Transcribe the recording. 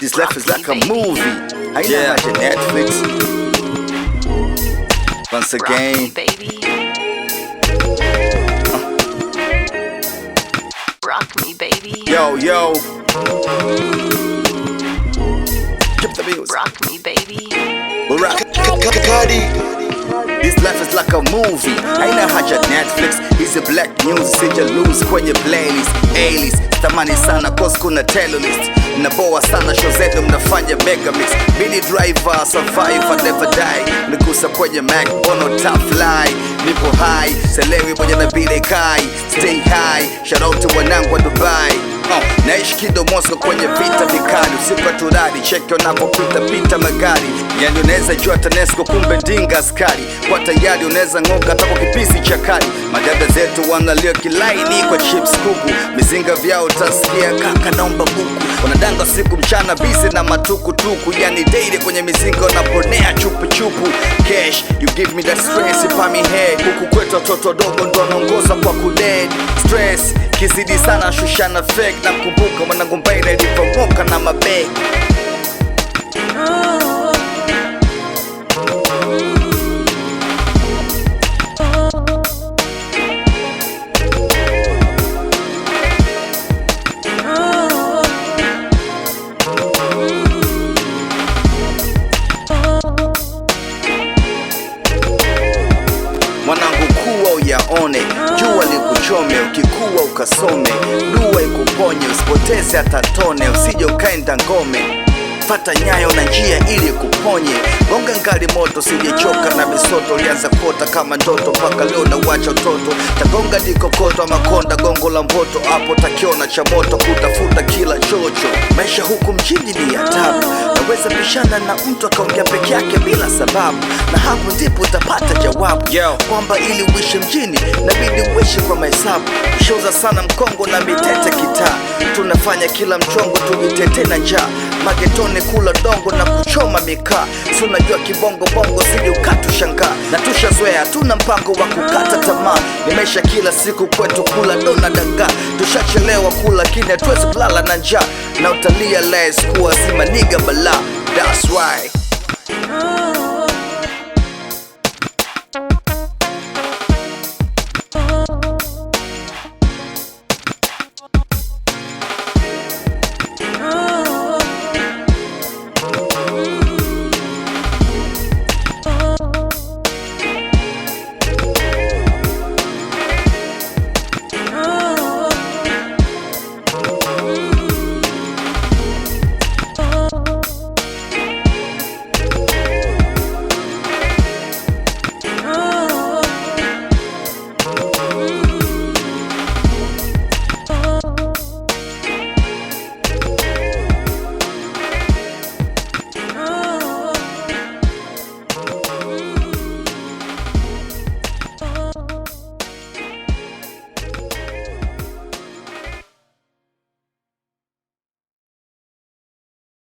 This life is like a movie. I know how to Netflix. Once again, rock me, baby. Yo, yo. Keep the bills. Rock me, baby. Rock. This life is like a movie. Haina haja Netflix. Hizi black news sija lose kwenye playlist. A-list tamani sana cause kuna terrorist. Naboa sana show zetu mnafanya megamix. Mini driver, survivor, never die. Nikusa kwenye Mac, ono top fly. Nipo high, selewi moja na bile kai. Stay high, shout out to wanangu wa Dubai. Naishi kido Moscow kwenye vita vikali. Usiku wa turadi, cheki wanapopita pita magari. Yani unaweza jua TANESCO kumbe dinga askari. Kwa tayari unaweza ngoka hata kwa kipisi cha kali. Madada zetu wanalia kilaini kwa chips kuku. Mizinga vyao utasikia kaka naomba buku. Wanadanga siku mchana busy na matukutuku. Yani daily kwenye mizinga wanaponea chupu chupu. Cash, you give me that stress ipa mi head. Huku kwetu watoto dogo ndo wanaongoza kwa kuded. Stress, kizidi sana shushana fake. Na mkumbuka mwanangu mbaila ilipomoka na mabeg. Mwanangu kuwa uyaone, jua likuchome, ukikuwa ukasome, dua ikuponye, usipoteze hata tone, usije ukaenda ngome. Fata nyayo na njia ili kuponye, gonga ngali moto, sijechoka na misoto, lianza kuota kama ndoto, mpaka leo na uacha utoto. Tagonga dikokoto ama konda gongo la mboto, hapo takiona cha moto, kutafuta kila chocho. Maisha huku mjini ni ya tabu, naweza pishana na mtu akaongea peke yake bila sababu. Na hapo ndipo utapata jawabu kwamba ili uishi mjini nabidi uishi kwa mahesabu. Shoza sana mkongo na mitete kitaa, tunafanya kila mchongo tujitete na njaa. Magetone kula dongo na kuchoma mikaa, si unajua kibongo bongo sije ukatushangaa. Na tushazoea tuna mpango wa kukata tamaa, nimesha kila siku kwetu kula dona dagaa. Tushachelewa kula kini hatuwezi kulala na njaa, na utalia less kuwa sima niga bala. That's why